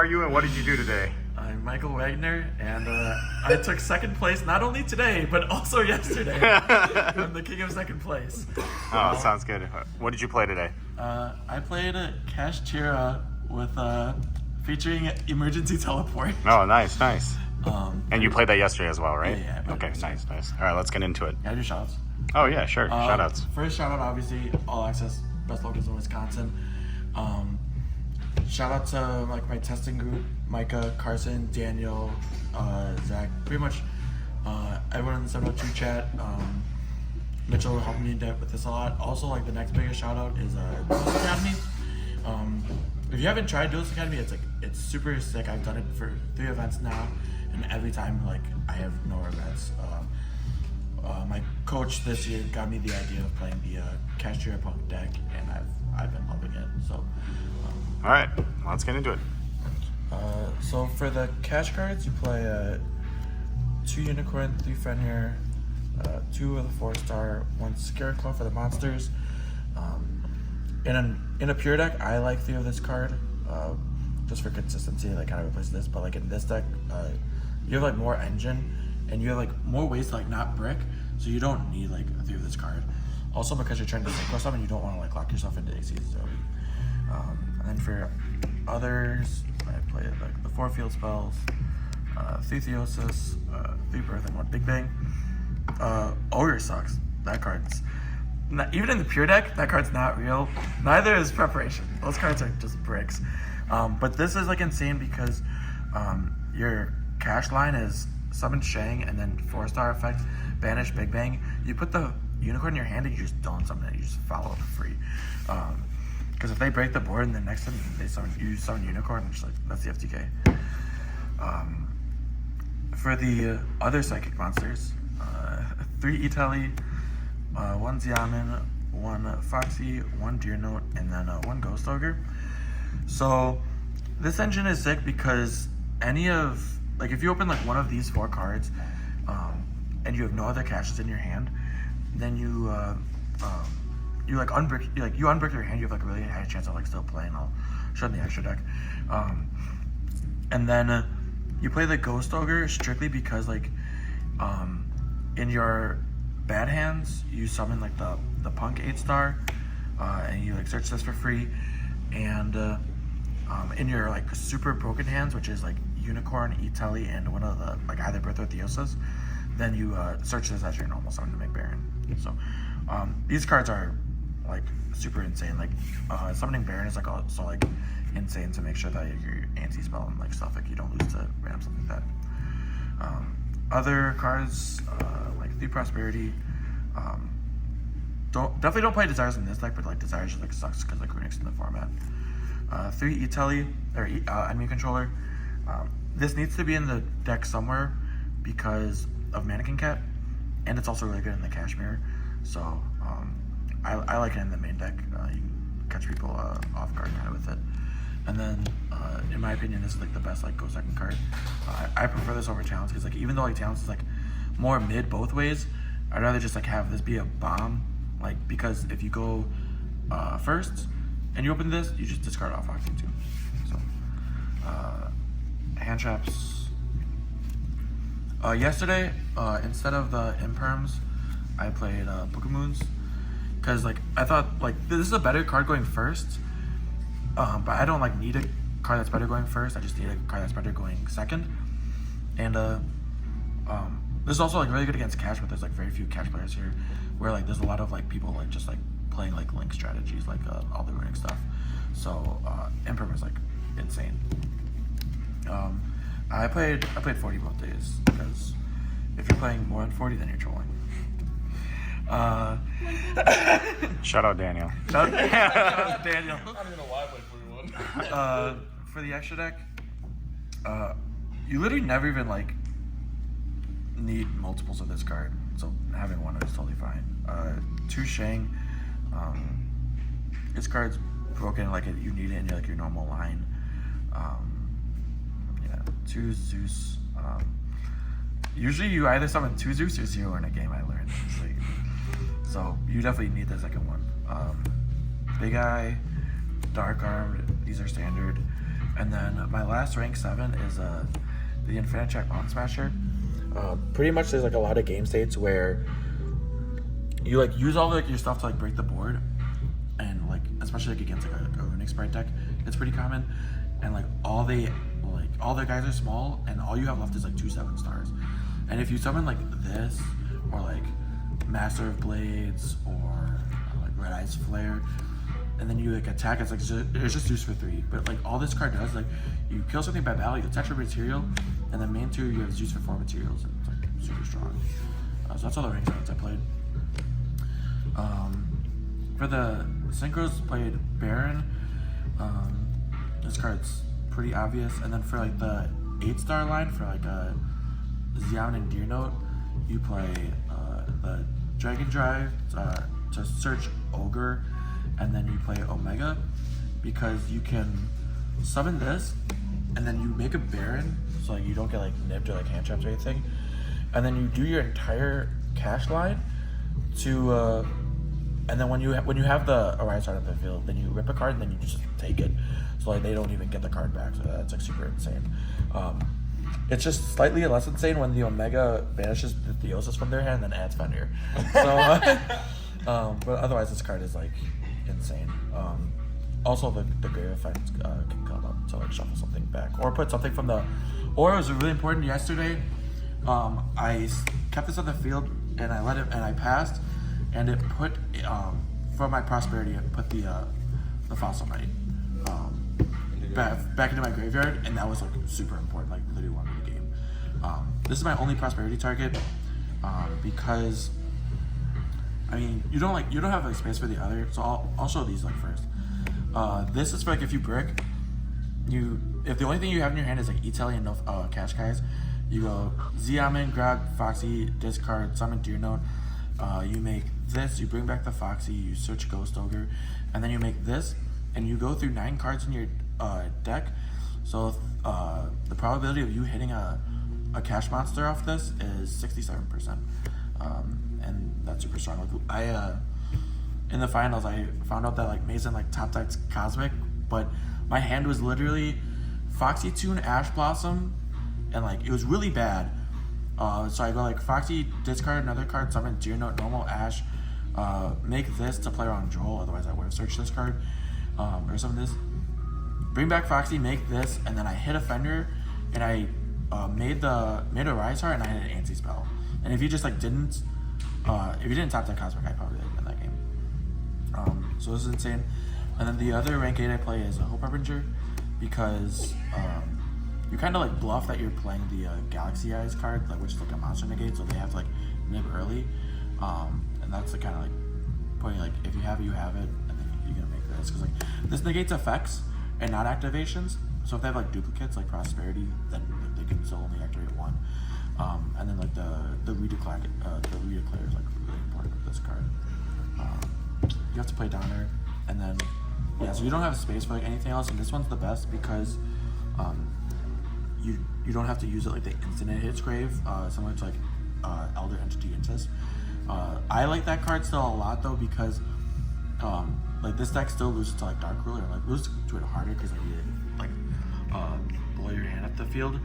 are you and what did you do today? I'm Michael Wagner, and I took second place not only today, but also yesterday. I'm the king of second place. Oh, sounds good. What did you play today? I played Kashtira with featuring emergency teleport. Oh, nice. And you played that yesterday as well, right? Yeah. Okay, nice. All right, let's get into it. Can I do shoutouts? Oh, yeah, sure. Shoutouts. First shout out, obviously, All Access, best locals in Wisconsin. Shout out to my testing group, Micah, Carson, Daniel, Zach, pretty much everyone in the 702 chat. Mitchell helped me with this a lot. Also, the next biggest shout out is Duelist Academy. If you haven't tried Duelist Academy, it's super sick. I've done it for 3 events now, and every time I have no regrets. My coach this year got me the idea of playing the Kashtira P.U.N.K deck, and I've been loving it. So. All right, let's get into it. So for the cash cards, you play 2 Unicorn, 3 Fenrir, 2 of the 4-star, 1 Scarecrow for the monsters. In a pure deck, I like 3 of this card, just for consistency, kind of replace this. But in this deck, you have more engine, and you have more ways to not brick, so you don't need 3 of this card. Also, because you're trying to synchro summon, you don't want to lock yourself into ACs early. And then for others, I play the 4 field spells, 3 Theosis, 3 Birth, and 1 Big Bang. Ogre sucks. That card's not, even in the pure deck, that card's not real. Neither is Preparation. Those cards are just bricks. But this is insane because your cash line is Summon Shang and then 4-star effect, Banish Big Bang. You put the Unicorn in your hand and you just don't summon it. You just follow it for free. Because if they break the board and the next time you summon Unicorn, just that's the FTK. For the other psychic monsters, 3 Italy, 1 Xiamen, 1 Foxy, 1 Deer Note, and then 1 Ghost Ogre. So this engine is sick because any of if you open one of these 4 cards, and you have no other caches in your hand, then you unbrick you unbrick your hand. You have a really high chance of still playing. I'll show them the extra deck, and then you play the Ghost Ogre strictly because in your bad hands you summon the P.U.N.K 8-star, and you search this for free, and in your super broken hands, which is Unicorn, Italy, and one of the either Birth or Theosis, then you search this as your normal summon to make Baron. So these cards are super insane. Summoning Baron is also insane to make sure that your anti-spell and stuff you don't lose to ram, something like that. Other cards 3 Prosperity. Definitely don't play Desires in this deck, but Desires just sucks because Runic's in the format. 3 Italy or enemy controller. This needs to be in the deck somewhere because of Mannequin Cat, and it's also really good in the Kashmir. So I like it in the main deck. You can catch people off guard kind of with it. And then, in my opinion, this is the best go second card. I prefer this over Talents because even though Talents is more mid both ways, I'd rather just have this be a bomb. Because if you go first and you open this, you just discard off Foxy too. So hand traps. Yesterday, instead of the Imperms, I played Book of Moons. Because I thought this is a better card going first, but I don't need a card that's better going first. I just need a card that's better going second. And this is also really good against cash, but there's very few cash players here, where there's a lot of people just playing link strategies, all the runic stuff. So Imperm is insane. I played 40 both days because if you're playing more than 40, then you're trolling. Shout out Daniel. Shout out Daniel. I don't even know why I played 41. For the extra deck, you literally never even need multiples of this card, so having 1 is totally fine. 2 Shang, this card's broken you need it in your normal line. 2 Zeus. Usually you either summon 2 Zeus or 0 in a game, I learned. So you definitely need the second one. Big Eye, Dark Armed, these are standard. And then my last rank 7 is the Infinite Check Mountain Smasher. Pretty much there's like a lot of game states where you like use all like your stuff to like break the board, and like especially like against like a runic sprite deck, it's pretty common. And like all the guys are small, and all you have left is like 2 7-stars. And if you summon like this or like Master of Blades or like Red Eyes Flare, and then you like attack, it's just Zeus for 3. But like all this card does, like you kill something by battle, you attach a material, and then main 2 you have Zeus for 4 materials, and it's like super strong. So that's all the rank cards I played. For the synchros, played Baron. This card's pretty obvious. And then for like the 8-star line, for like Xian and Deer Note, you play the Dragon Drive to search Ogre, and then you play Omega, because you can summon this, and then you make a Baron, so like you don't get like nipped or like hand trapped or anything, and then you do your entire cash line to, and then when you have the Arise card on the field, then you rip a card and then you just take it, so like they don't even get the card back. So that's like super insane. It's just slightly less insane when the Omega banishes the Theosis from their hand and then adds Fenrir. So, but otherwise this card is like insane. Also the Grave Effect can come up to like shuffle something back or put something from the. Or it was really important yesterday. I kept this on the field and I let it, and I passed, and it put for my prosperity, it put the Fossil Knight back into my graveyard, and that was like super important, like literally won me the game. This is my only prosperity target because I mean you don't have like space for the other, so I'll show these like first. This is for like if you brick, if the only thing you have in your hand is like Italy and no cash guys, you go Xiamen, grab Foxy, discard, summon Deer Note. You make this, you bring back the Foxy, you search Ghost Ogre, and then you make this, and you go through 9 cards in your deck. So the probability of you hitting a cash monster off this is 67%, and that's super strong. Like, in the finals, I found out that like Mason like top decks Cosmic, but my hand was literally Foxy Tune, Ash Blossom, and like it was really bad. So I go like Foxy, discard another card, summon Deer Note, normal Ash, make this to play around Joel, otherwise I would have searched this card, or some of this. Bring back Foxy, make this, and then I hit a Fender, and I made a Rise Heart, and I had an anti-spell. And if you just like didn't, if you didn't top that Cosmic, I probably didn't win that game. So this is insane. And then the other rank 8 I play is a Hope Harbinger, because you kind of like bluff that you're playing the Galaxy Eyes card, like, which is like a monster negate, so they have to like nib early, and that's the kind of like point, like if you have it, you have it, and then you're gonna make this, because like this negates effects and not activations. So if they have like duplicates like Prosperity, then like, they can still only activate 1. And then like the redeclare is like really important with this card. You have to play Donner, and then yeah, so you don't have space for like anything else, and this one's the best because you don't have to use it like the instant it hits grave, similar to like Elder Entity Intis. I like that card still a lot though, because like this deck still loses to like Dark Ruler, like loses to it harder because like you like blow your hand up the field,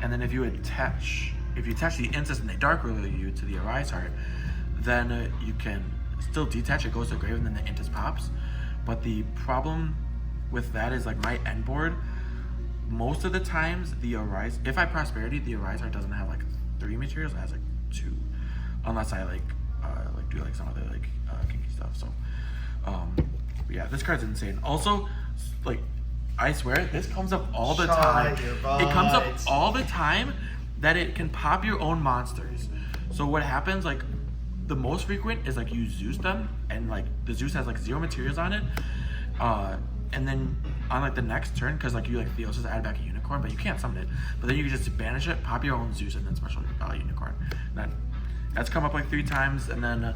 and then if you attach the Intis and the Dark Ruler you to the Arise Heart, then you can still detach, it goes to grave, and then the Intis pops. But the problem with that is like my end board, most of the times the Arise, if I Prosperity, the Arise Heart doesn't have like 3 materials, it has like 2, unless I like do like some other like kinky stuff. So yeah, this card's insane. Also, like I swear this comes up all the time. It comes up all the time that it can pop your own monsters. So what happens, like the most frequent is like you Zeus them, and like the Zeus has like 0 materials on it, and then on like the next turn, because like you like Theosis add back a unicorn, but you can't summon it, but then you can just banish it, pop your own Zeus, and then special unicorn. That's come up like 3 times, and then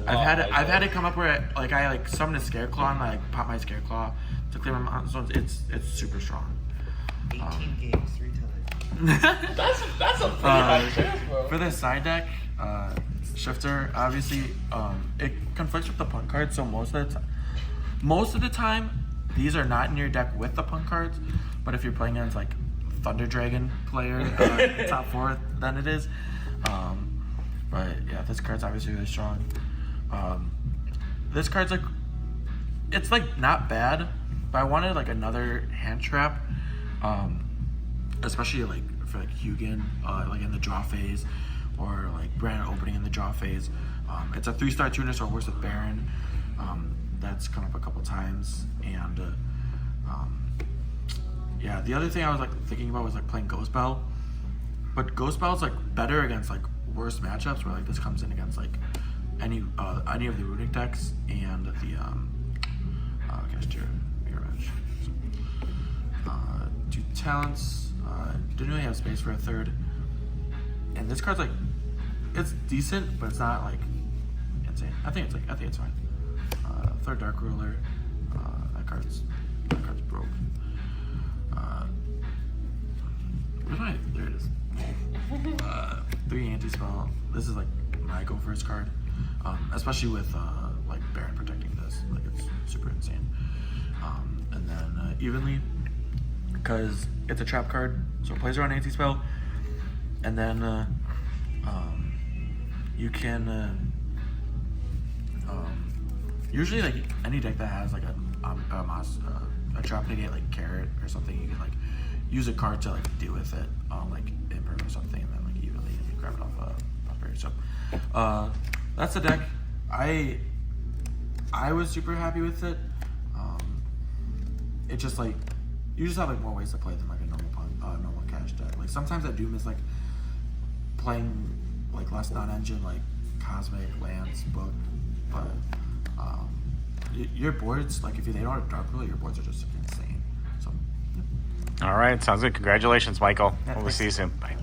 I've had it come up where like I like summon a Scareclaw and I like pop my Scareclaw to clear my monsters. It's super strong. 18 games, 3 times. That's a pretty high chance, bro. For the side deck, Shifter, obviously, it conflicts with the P.U.N.K card, so most of the time, these are not in your deck with the P.U.N.K cards, But if you're playing against like Thunder Dragon player, top 4, then it is. But yeah, this card's obviously really strong. This card's like, it's like not bad, but I wanted like another hand trap, especially like for like Hugin, like in the draw phase, or like Brand opening in the draw phase. It's a 3-star tuner, so it works with Baron. That's come up a couple times, and yeah, the other thing I was like thinking about was like playing Ghost Bell, but Ghost Bell's like better against like worse matchups where like this comes in against like any of the runic decks and the Kashtira Mirage. 2 talents. Didn't really have space for a 3rd, and this card's like, it's decent, but it's not like insane. I think it's fine. 3rd Dark Ruler. That card's broke. Where's my? There it is. 3 anti-spell. This is like my go first card, especially with like Baron protecting this. Like it's super insane. And then evenly, because it's a trap card, so it plays around anti-spell, and then you can usually like any deck that has like a trap negate like carrot or something, you can like use a card to like deal with it, like imperm or something, and then like evenly grab it off barrier. So that's the deck. I was super happy with it. It just like, you just have like more ways to play than like a normal cash deck. Like sometimes I do miss like playing like less non-engine like Cosmic, Lance, Book, but your boards, like if they don't have Dark Ruler, your boards are just insane. So yeah. All right, sounds good. Congratulations, Michael. Yeah, We'll thanks. see you soon. Bye.